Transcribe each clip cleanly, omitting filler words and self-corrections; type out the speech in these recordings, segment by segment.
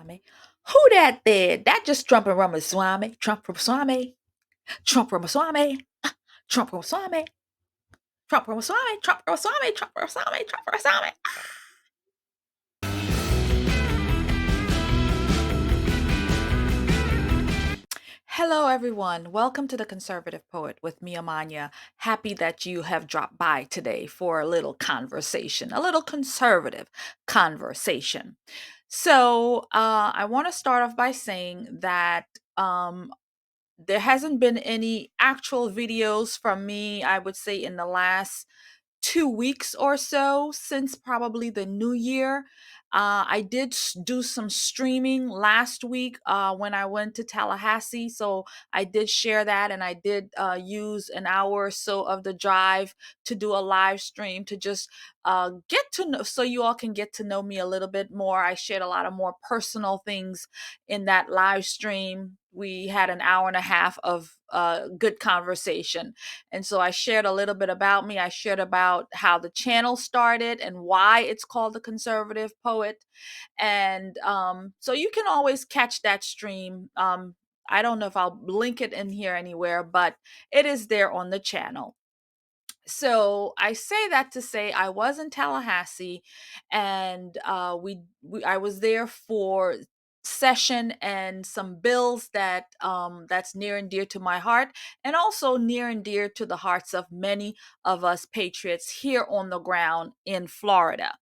Ramaswamy. Who that there? That just Trump and Ramaswamy. Trump-Ramaswamy. Trump-Ramaswamy. Trump-Ramaswamy. Trump-Ramaswamy. Trump-Ramaswamy. Trump-Ramaswamy. Trump-Ramaswamy. Hello, everyone. Welcome to the Conservative Poet with me, Amania. Happy that you have dropped by today for a little conversation, a little conservative conversation. So, I want to start off by saying that there hasn't been any actual videos from me, I would say, in the last 2 weeks or so since probably the new year. I did do some streaming last week when I went to Tallahassee. So I did share that, and I did use an hour or so of the drive to do a live stream to just get to know, so you all can get to know me a little bit more. I shared a lot of more personal things in that live stream. We had an hour and a half of good conversation. And so I shared a little bit about me. I shared about how the channel started and why it's called The Conservative Poet. And so you can always catch that stream. I don't know if I'll link it in here anywhere, but it is there on the channel. So I say that to say I was in Tallahassee, and I was there for session and some bills that that's near and dear to my heart, and also near and dear to the hearts of many of us patriots here on the ground in Florida.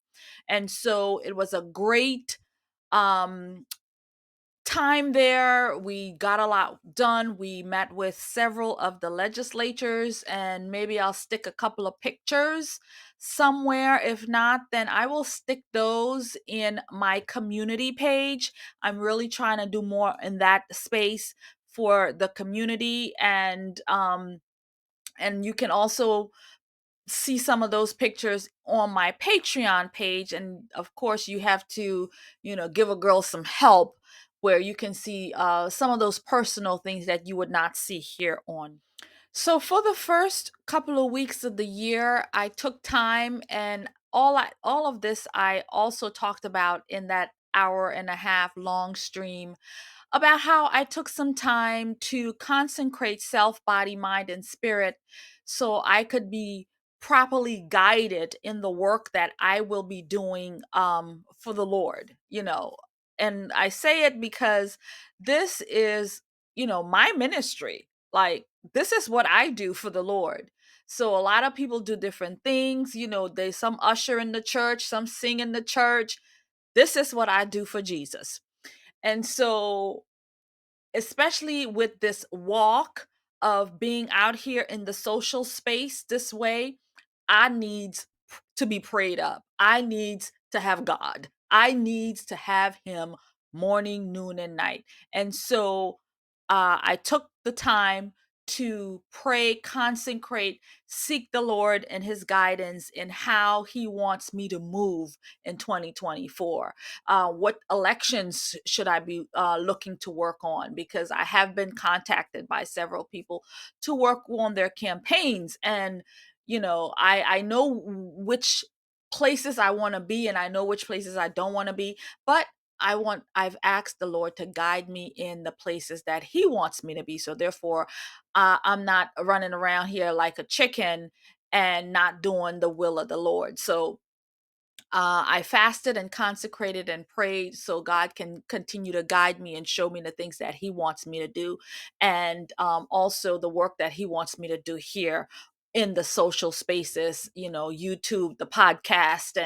And so it was a great um time there. We got a lot done. We met with several of the legislatures, and maybe I'll stick a couple of pictures somewhere. If not, then I will stick those in my community page. I'm really trying to do more in that space for the community, and you can also see some of those pictures on my Patreon page. And of course, you have to, give a girl some help where you can see some of those personal things that you would not see here on. So for the first couple of weeks of the year, I took time, and all of this I also talked about in that hour and a half long stream about how I took some time to consecrate self, body, mind, and spirit so I could be properly guided in the work that I will be doing for the Lord. And I say it because this is, my ministry. Like, this is what I do for the Lord. So a lot of people do different things. There's some usher in the church, some sing in the church. This is what I do for Jesus. And so, especially with this walk of being out here in the social space this way, I need to be prayed up. I need to have God. I need to have Him morning, noon, and night. And so I took the time to pray, consecrate, seek the Lord and His guidance in how He wants me to move in 2024. What elections should I be looking to work on? Because I have been contacted by several people to work on their campaigns. And, I know which places I want to be, and I know which places I don't want to be. But I've asked the Lord to guide me in the places that He wants me to be. So therefore, I'm not running around here like a chicken and not doing the will of the Lord. So I fasted and consecrated and prayed so God can continue to guide me and show me the things that He wants me to do, and also the work that He wants me to do here in the social spaces, YouTube, the podcast,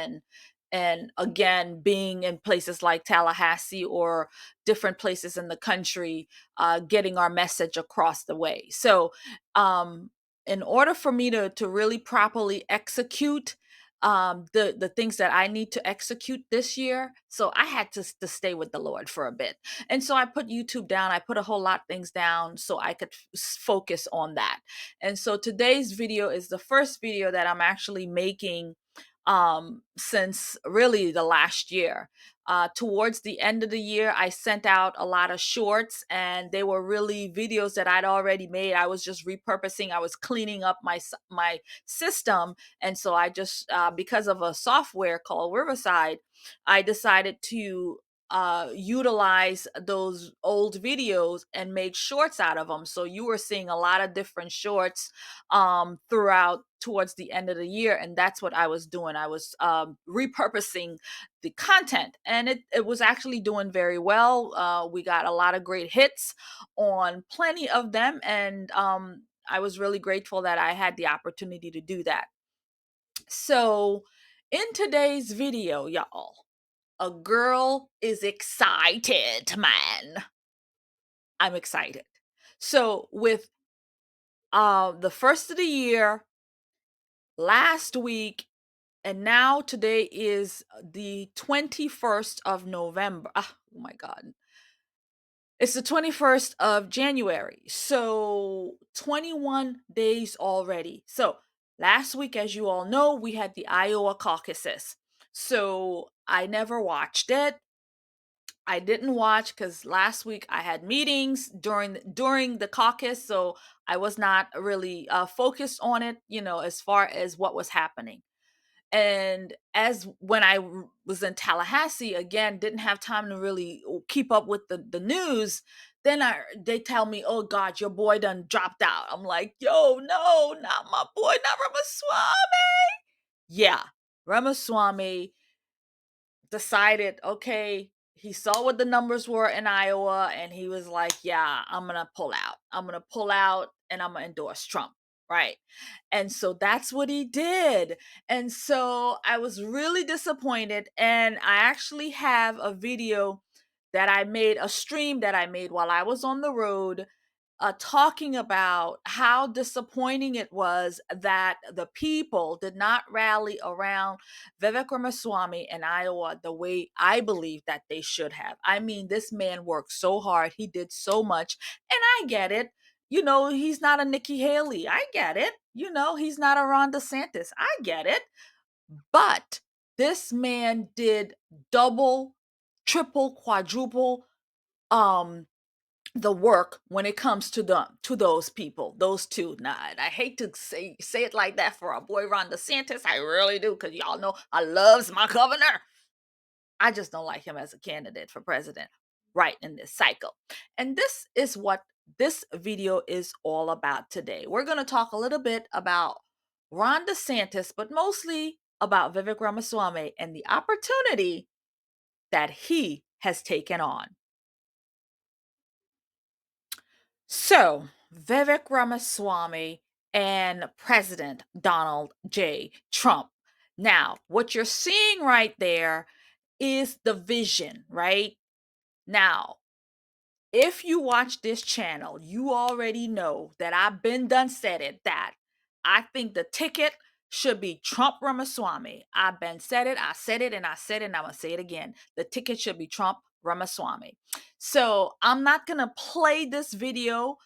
and again, being in places like Tallahassee or different places in the country, getting our message across the way. So, in order for me to really properly execute the things that I need to execute this year. So I had to stay with the Lord for a bit. And so I put YouTube down. I put a whole lot of things down so I could focus on that. And so today's video is the first video that I'm actually making since really the last year. Towards the end of the year, I sent out a lot of shorts, and they were really videos that I'd already made. I was just repurposing. I was cleaning up my system, and so I just because of a software called Riverside, I decided to utilize those old videos and make shorts out of them. So you were seeing a lot of different shorts throughout towards the end of the year, and that's what I was doing. I was repurposing the content, and it was actually doing very well. We got a lot of great hits on plenty of them, and I was really grateful that I had the opportunity to do that. So in today's video, y'all, a girl is excited, man. I'm excited. So with the first of the year, last week, and now today is the 21st of November. Oh my God. It's the 21st of January. So 21 days already. So last week, as you all know, we had the Iowa caucuses. So I never watched it. I didn't watch because last week I had meetings during the caucus, so I was not really focused on it, as far as what was happening. And as when I was in Tallahassee, again, didn't have time to really keep up with the news. Then they tell me, "Oh God, your boy done dropped out." I'm like, "Yo, no, not my boy, not Ramaswamy." Yeah, Ramaswamy decided, okay, he saw what the numbers were in Iowa, and he was like, yeah, I'm going to pull out. I'm going to pull out and I'm going to endorse Trump. Right. And so that's what he did. And so I was really disappointed. And I actually have a video that I made, a stream that I made while I was on the road, talking about how disappointing it was that the people did not rally around Vivek Ramaswamy in Iowa the way I believe that they should have. I mean, this man worked so hard. He did so much. And I get it. He's not a Nikki Haley. I get it. He's not a Ron DeSantis. I get it. But this man did double, triple, quadruple um the work when it comes to those people, those two. Now, I hate to say it like that for our boy Ron DeSantis. I really do, because y'all know I loves my governor. I just don't like him as a candidate for president right in this cycle. And this is what this video is all about today. We're going to talk a little bit about Ron DeSantis, but mostly about Vivek Ramaswamy and the opportunity that he has taken on. So, Vivek Ramaswamy and President Donald J. Trump. Now, what you're seeing right there is the vision, right? Now, if you watch this channel, you already know that I've been done said it, that I think the ticket should be Trump Ramaswamy. I've been said it, I said it, and I said it, and I'm gonna say it again. The ticket should be Trump Ramaswamy. So I'm not gonna play this video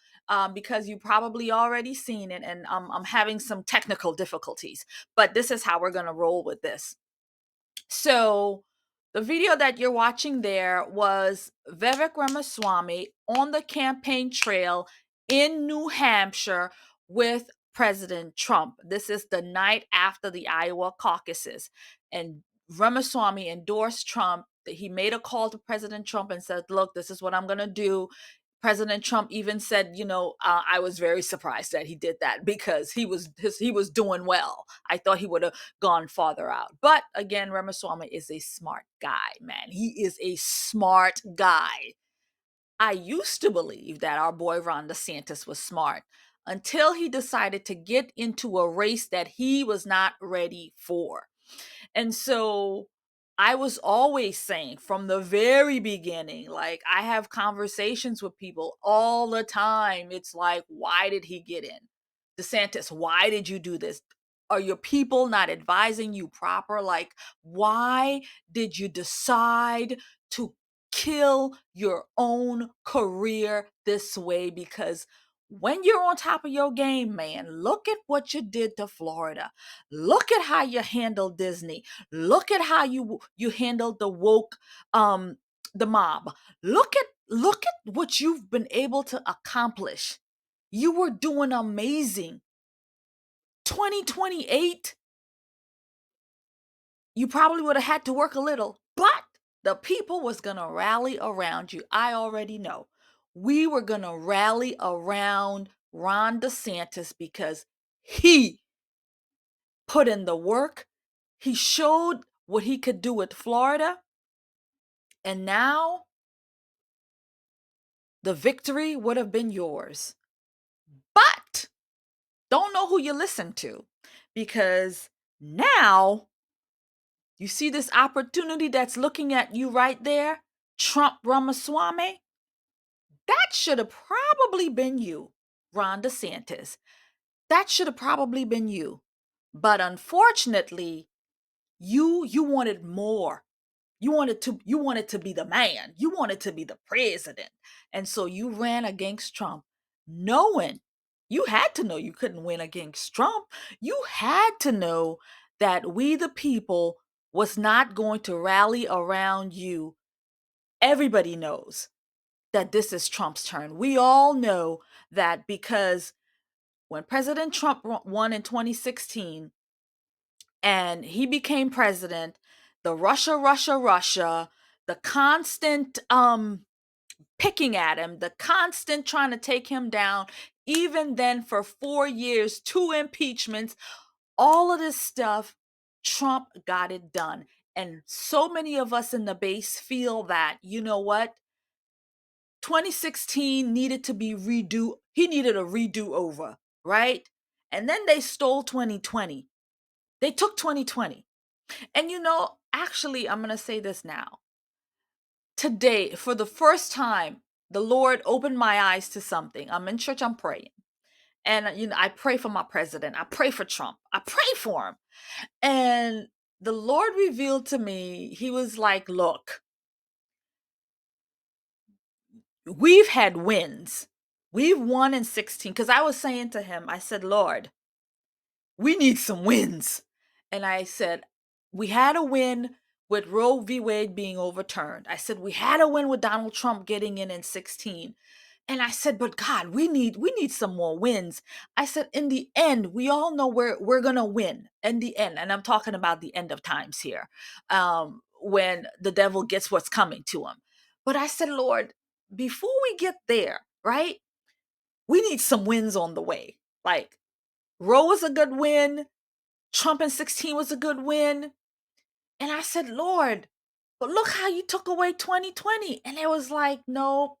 because you probably already seen it, and I'm having some technical difficulties. But this is how we're gonna roll with this. So the video that you're watching there was Vivek Ramaswamy on the campaign trail in New Hampshire with President Trump. This is the night after the Iowa caucuses. And Ramaswamy endorsed Trump. He made a call to President Trump and said, look, this is what I'm going to do. President Trump even said, I was very surprised that he did that, because he was doing well. I thought he would have gone farther out. But again, Ramaswamy is a smart guy, man. He is a smart guy. I used to believe that our boy Ron DeSantis was smart until he decided to get into a race that he was not ready for. And so I was always saying from the very beginning, like, I have conversations with people all the time. It's like, why did he get in? DeSantis, why did you do this? Are your people not advising you proper? Like, why did you decide to kill your own career this way? Because when you're on top of your game, man, look at what you did to Florida. Look at how you handled Disney. Look at how you handled the woke, the mob. Look at what you've been able to accomplish. You were doing amazing. 2028, you probably would have had to work a little, but The people was going to rally around you. I already know. We were going to rally around Ron DeSantis because he put in the work. He showed what he could do with Florida. And now the victory would have been yours. But don't know who you listen to, because now you see this opportunity that's looking at you right there, Trump-Ramaswamy. That should have probably been you, Ron DeSantis. That should have probably been you. But unfortunately, you wanted more. You wanted to be the man. You wanted to be the president. And so you ran against Trump, knowing you had to know you couldn't win against Trump. You had to know that we the people was not going to rally around you. Everybody knows that this is Trump's turn. We all know that, because when President Trump won in 2016 and he became president, the Russia, the constant picking at him, the constant trying to take him down, even then for 4 years, 2 impeachments, all of this stuff, Trump got it done. And so many of us in the base feel that, you know what? 2016 needed to be redo. He needed a redo over, right? And then they stole 2020. They took 2020. And actually, I'm going to say this now. Today, for the first time, the Lord opened my eyes to something. I'm in church, I'm praying. And, I pray for my president. I pray for Trump. I pray for him. And the Lord revealed to me, he was like, look, we've had wins. We've won in 16. Because I was saying to him, I said, Lord, we need some wins. And I said, we had a win with Roe v. Wade being overturned. I said, we had a win with Donald Trump getting in 16. And I said, but God, we need some more wins. I said, in the end, we all know we're gonna win in the end. And I'm talking about the end of times here, when the devil gets what's coming to him. But I said, Lord, before we get there, right? We need some wins on the way. Like, Roe was a good win. Trump in 16 was a good win. And I said, Lord, but look how you took away 2020. And it was like, no,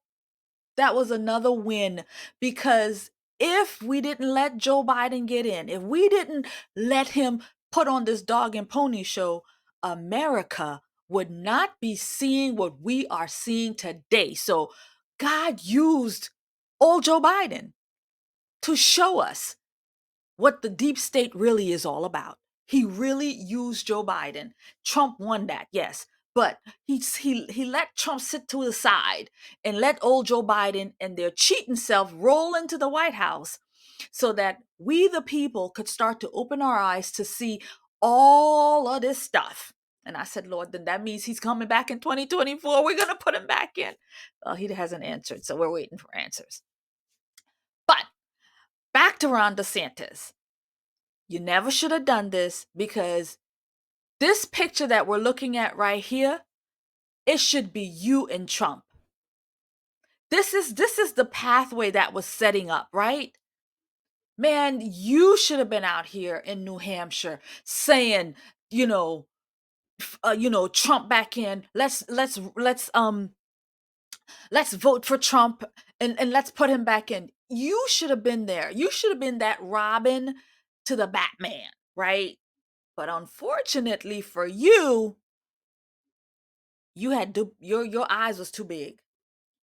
that was another win. Because if we didn't let Joe Biden get in, if we didn't let him put on this dog and pony show, America would not be seeing what we are seeing today. So God used old Joe Biden to show us what the deep state really is all about. He really used Joe Biden. Trump won that, yes, but he let Trump sit to the side and let old Joe Biden and their cheating self roll into the White House, so that we the people could start to open our eyes to see all of this stuff. And I said, Lord, then that means he's coming back in 2024. We're going to put him back in. Well, he hasn't answered, so we're waiting for answers. But back to Ron DeSantis. You never should have done this, because this picture that we're looking at right here, it should be you and Trump. This is the pathway that was setting up, right? Man, you should have been out here in New Hampshire saying, Trump back in. Let's vote for Trump, and let's put him back in. You should have been there. You should have been that Robin to the Batman, right? But unfortunately for you, your eyes was too big.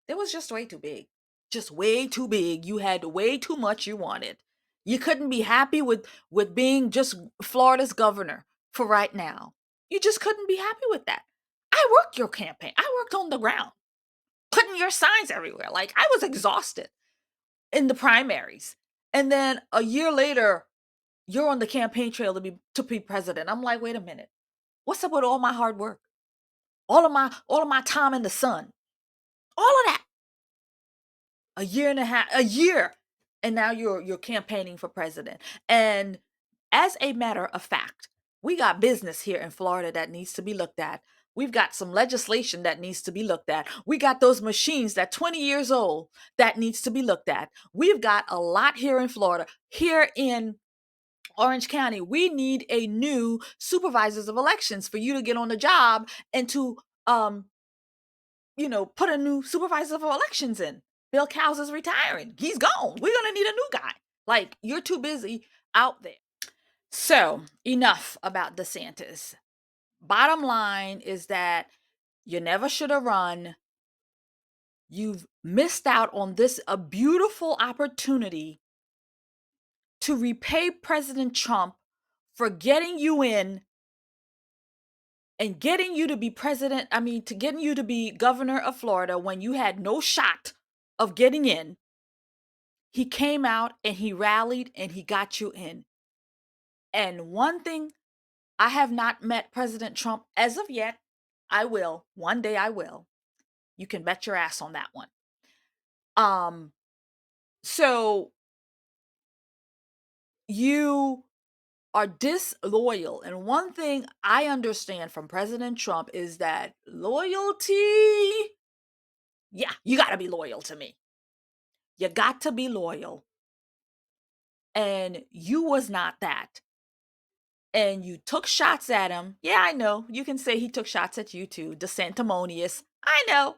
It was just way too big. Just way too big. You had way too much you wanted. You couldn't be happy with being just Florida's governor for right now. You just couldn't be happy with that. I worked your campaign. I worked on the ground, putting your signs everywhere. Like, I was exhausted in the primaries. And then a year later, you're on the campaign trail to be president. I'm like, wait a minute. What's up with all my hard work? All of my time in the sun. All of that. A year and a half, a year. And now you're campaigning for president. And as a matter of fact, we got business here in Florida that needs to be looked at. We've got some legislation that needs to be looked at. We got those machines that 20 years old that needs to be looked at. We've got a lot here in Florida. Here in Orange County, we need a new supervisors of elections for you to get on the job and to put a new supervisor of elections in. Bill Cowles is retiring. He's gone. We're gonna need a new guy. Like, you're too busy out there. So, enough about DeSantis. Bottom line is that you never should have run. You've missed out on this a beautiful opportunity to repay President Trump for getting you in and getting you to be to getting you to be governor of Florida when you had no shot of getting in. He came out and he rallied and he got you in. And one thing, I have not met President Trump as of yet. I will. One day I will. You can bet your ass on that one. So you are disloyal. And one thing I understand from President Trump is that loyalty, yeah, you got to be loyal to me. You got to be loyal. And you was not that. And you took shots at him. Yeah, I know. You can say he took shots at you too. DeSanctimonious. I know.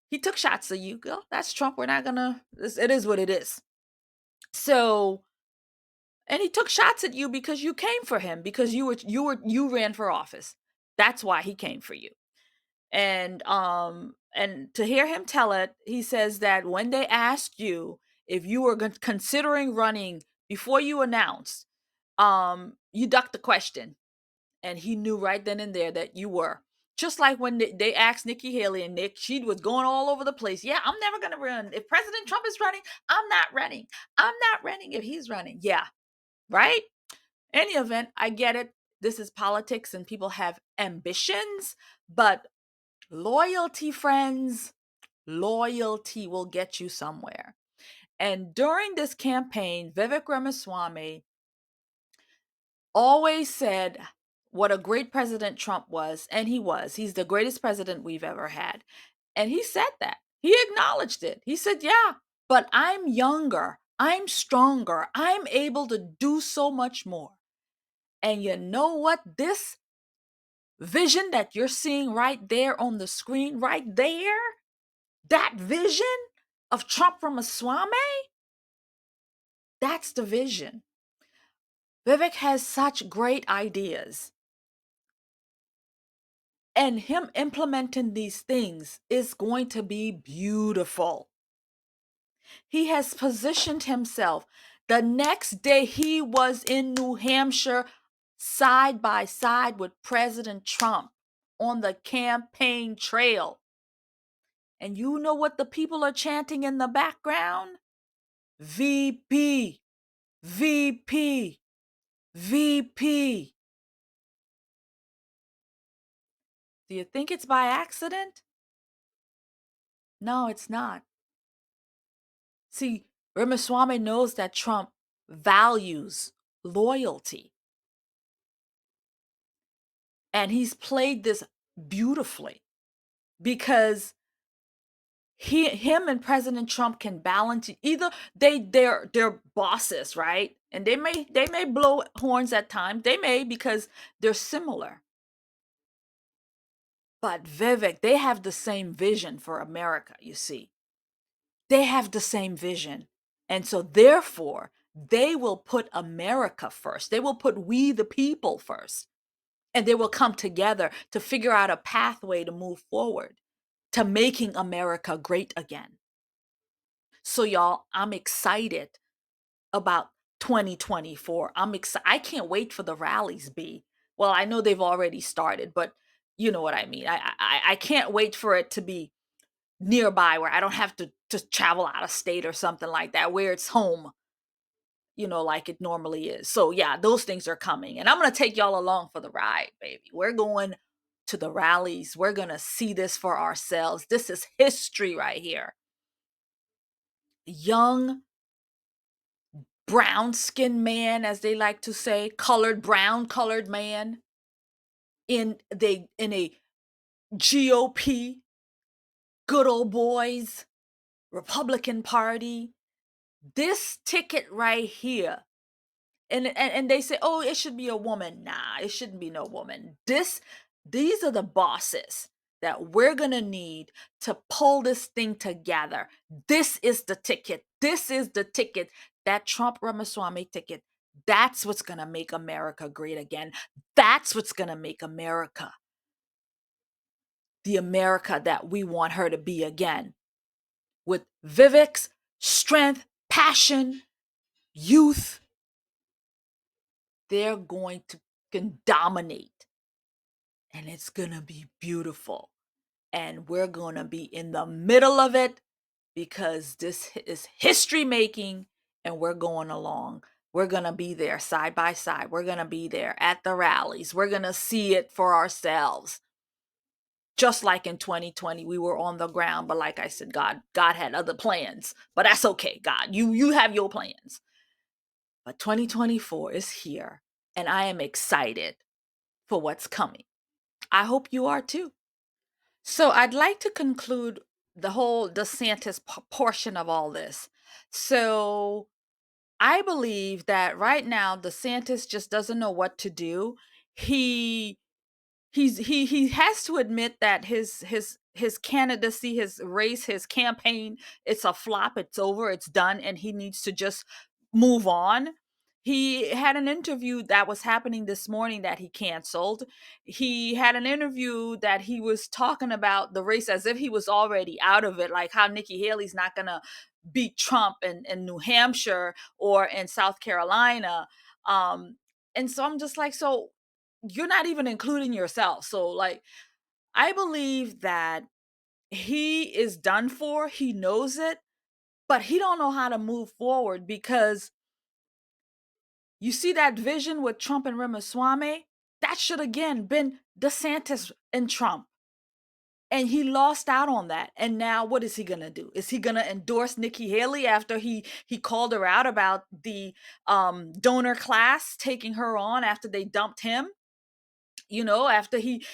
He took shots at you. Girl, that's Trump. We're not gonna, it is what it is. So, and he took shots at you because you came for him, because you ran for office. That's why he came for you. And to hear him tell it, he says that when they asked you if you were considering running before you announced, you ducked the question, and he knew right then and there that you were. Just like when they asked Nikki Haley, and she was going all over the place. Yeah, I'm never going to run. If President Trump is running, I'm not running. I'm not running if he's running. Yeah, right? Any event, I get it. This is politics and people have ambitions, but loyalty, friends, loyalty will get you somewhere. And during this campaign, Vivek Ramaswamy always said what a great president Trump was, and he was. He's the greatest president we've ever had. And he said that. He acknowledged it. He said, yeah, but I'm younger. I'm stronger. I'm able to do so much more. And you know what? This vision that you're seeing right there on the screen, right there, that vision of Trump-Ramaswamy, that's the vision. Vivek has such great ideas. And him implementing these things is going to be beautiful. He has positioned himself. The next day he was in New Hampshire side by side with President Trump on the campaign trail. And you know what the people are chanting in the background? VP, VP, VP. Do you think it's by accident? No, it's not. See, Ramaswamy knows that Trump values loyalty. And he's played this beautifully because him and President Trump can balance. Either they're bosses, right? And they may blow horns at times. They may, because they're similar. But Vivek, they have the same vision for America, you see. They have the same vision. And so therefore, they will put America first. They will put we the people first. And they will come together to figure out a pathway to move forward to making America great again. So y'all, I'm excited about 2024. I'm excited. I can't wait for the rallies, B. Well, I know they've already started, but you know what I mean. I can't wait for it to be nearby where I don't have to travel out of state or something like that, where it's home, like it normally is. So yeah, those things are coming. And I'm going to take y'all along for the ride, baby. We're going to the rallies. We're going to see this for ourselves. This is history right here. Young, brown skinned man, as they like to say, brown colored man, in a GOP, good old boys, Republican Party. This ticket right here, and they say, oh, it should be a woman. Nah, it shouldn't be no woman. These are the bosses that we're gonna need to pull this thing together. This is the ticket. This is the ticket. That Trump-Ramaswamy ticket. That's what's gonna make America great again. That's what's gonna make America the America that we want her to be again. With Vivek's strength, passion, youth, they're going to can dominate, and it's going to be beautiful. And we're going to be in the middle of it because this is history making, and we're going along. We're going to be there side by side. We're going to be there at the rallies. We're going to see it for ourselves. Just like in 2020, we were on the ground, but like I said, God had other plans. But that's okay, God. You have your plans. But 2024 is here, and I am excited for what's coming. I hope you are too. So I'd like to conclude the whole DeSantis portion of all this. So I believe that right now DeSantis just doesn't know what to do. He he has to admit that his candidacy, his race, his campaign, it's a flop, it's over, it's done, and he needs to just move on. He had an interview that was happening this morning that he canceled. He had an interview that he was talking about the race as if he was already out of it, like how Nikki Haley's not gonna beat Trump in New Hampshire or in South Carolina. And so I'm just like, so you're not even including yourself. So like, I believe that he is done for. He knows it, but he don't know how to move forward because you see that vision with Trump and Ramaswamy? That should again been DeSantis and Trump. And he lost out on that. And now what is he going to do? Is he going to endorse Nikki Haley after he called her out about the donor class taking her on after they dumped him? After he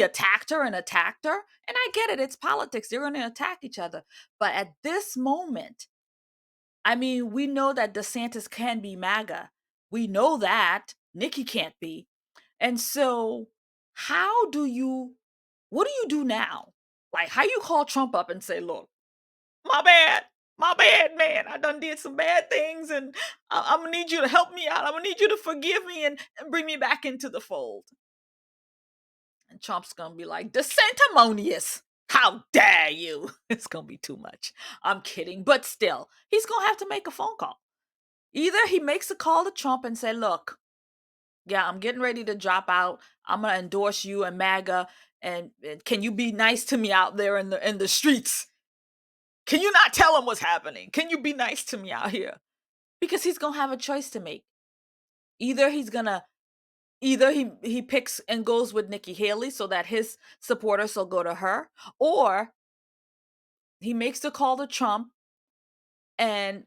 attacked her, and I get it, it's politics, they're going to attack each other. But at this moment, I mean, we know that DeSantis can be MAGA. We know that Nikki can't be. And so what do you do now? Like, how you call Trump up and say, look, my bad, man, I done did some bad things, and I'm gonna need you to help me out, I'm gonna need you to forgive me and bring me back into the fold. And Trump's gonna be like, the sanctimonious. How dare you? It's gonna be too much. I'm kidding. But still, he's gonna have to make a phone call. Either he makes a call to Trump and say, look, yeah, I'm getting ready to drop out. I'm gonna endorse you and MAGA. And can you be nice to me out there in the streets? Can you not tell him what's happening? Can you be nice to me out here? Because he's gonna have a choice to make. Either he picks and goes with Nikki Haley so that his supporters will go to her, or he makes the call to Trump, and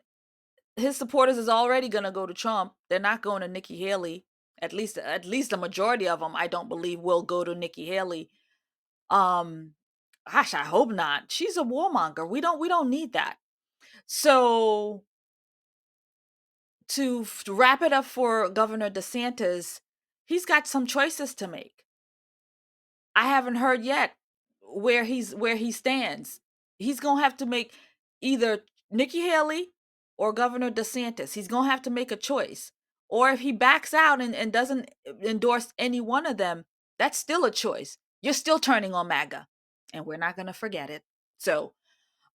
his supporters is already going to go to Trump. They're not going to Nikki Haley. At least a majority of them, I don't believe, will go to Nikki Haley. Um Gosh, I hope not. She's a warmonger. We don't need that. So to wrap it up for Governor DeSantis, he's got some choices to make. I haven't heard yet where he stands. He's gonna have to make either Nikki Haley or Governor DeSantis. He's gonna have to make a choice. Or if he backs out and doesn't endorse any one of them, that's still a choice. You're still turning on MAGA, and we're not gonna forget it. So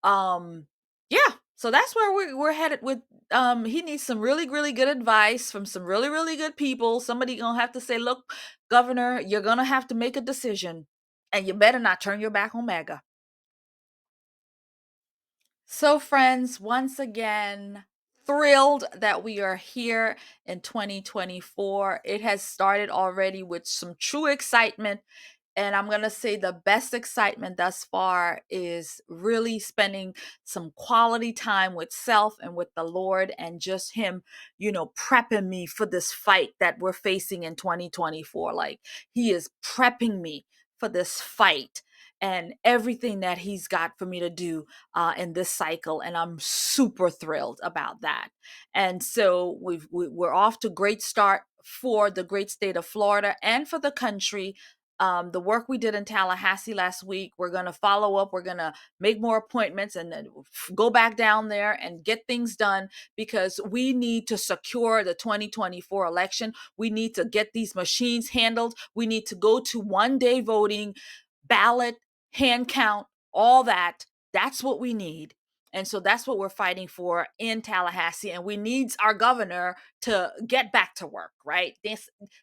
yeah, so that's where we're headed with. He needs some really really good advice from some really really good people. Somebody gonna have to say, look, Governor, you're gonna have to make a decision, and you better not turn your back on MAGA. So friends, once again, thrilled that we are here in 2024. It has started already with some true excitement. And I'm going to say the best excitement thus far is really spending some quality time with self and with the Lord, and just Him, prepping me for this fight that we're facing in 2024. Like, He is prepping me for this fight and everything that He's got for me to do in this cycle. And I'm super thrilled about that. And so we're off to a great start for the great state of Florida and for the country. The work we did in Tallahassee last week, we're going to follow up. We're going to make more appointments and then go back down there and get things done, because we need to secure the 2024 election. We need to get these machines handled. We need to go to one-day voting, ballot, hand count, all that. That's what we need. And so that's what we're fighting for in Tallahassee. And we need our governor to get back to work, right?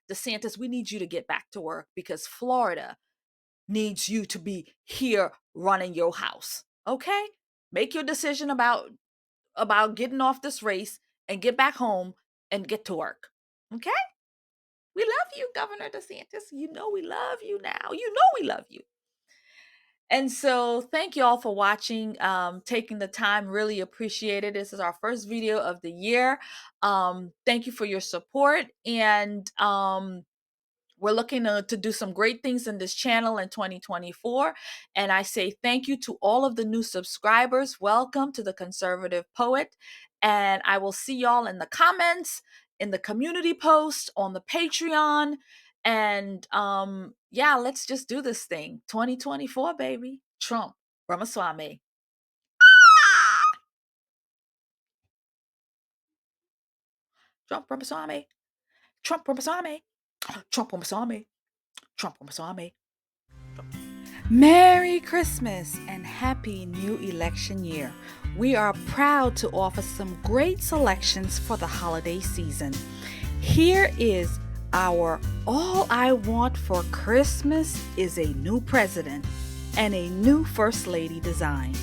DeSantis, we need you to get back to work, because Florida needs you to be here running your house. Okay? Make your decision about getting off this race and get back home and get to work. Okay? We love you, Governor DeSantis. You know we love you now. You know we love you. And so thank you all for watching, taking the time, really appreciate it. This is our first video of the year. Thank you for your support. And we're looking to do some great things in this channel in 2024. And I say thank you to all of the new subscribers. Welcome to the Conservative Poet. And I will see y'all in the comments, in the community post, on the Patreon. And yeah, let's just do this thing. 2024, baby. Trump, Ramaswamy. Trump, Ramaswamy. Trump, Ramaswamy. Trump, Ramaswamy. Trump, Ramaswamy. Merry Christmas and Happy New Election Year. We are proud to offer some great selections for the holiday season. Here is our All I Want for Christmas is a New President and a New First Lady design.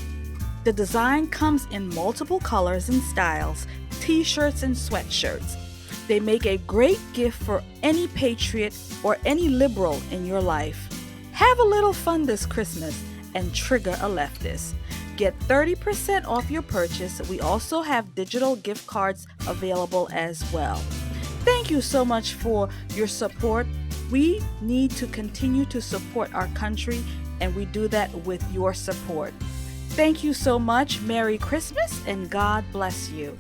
The design comes in multiple colors and styles, t-shirts and sweatshirts. They make a great gift for any patriot or any liberal in your life. Have a little fun this Christmas and trigger a leftist. Get 30% off your purchase. We also have digital gift cards available as well. Thank you so much for your support. We need to continue to support our country, and we do that with your support. Thank you so much. Merry Christmas and God bless you.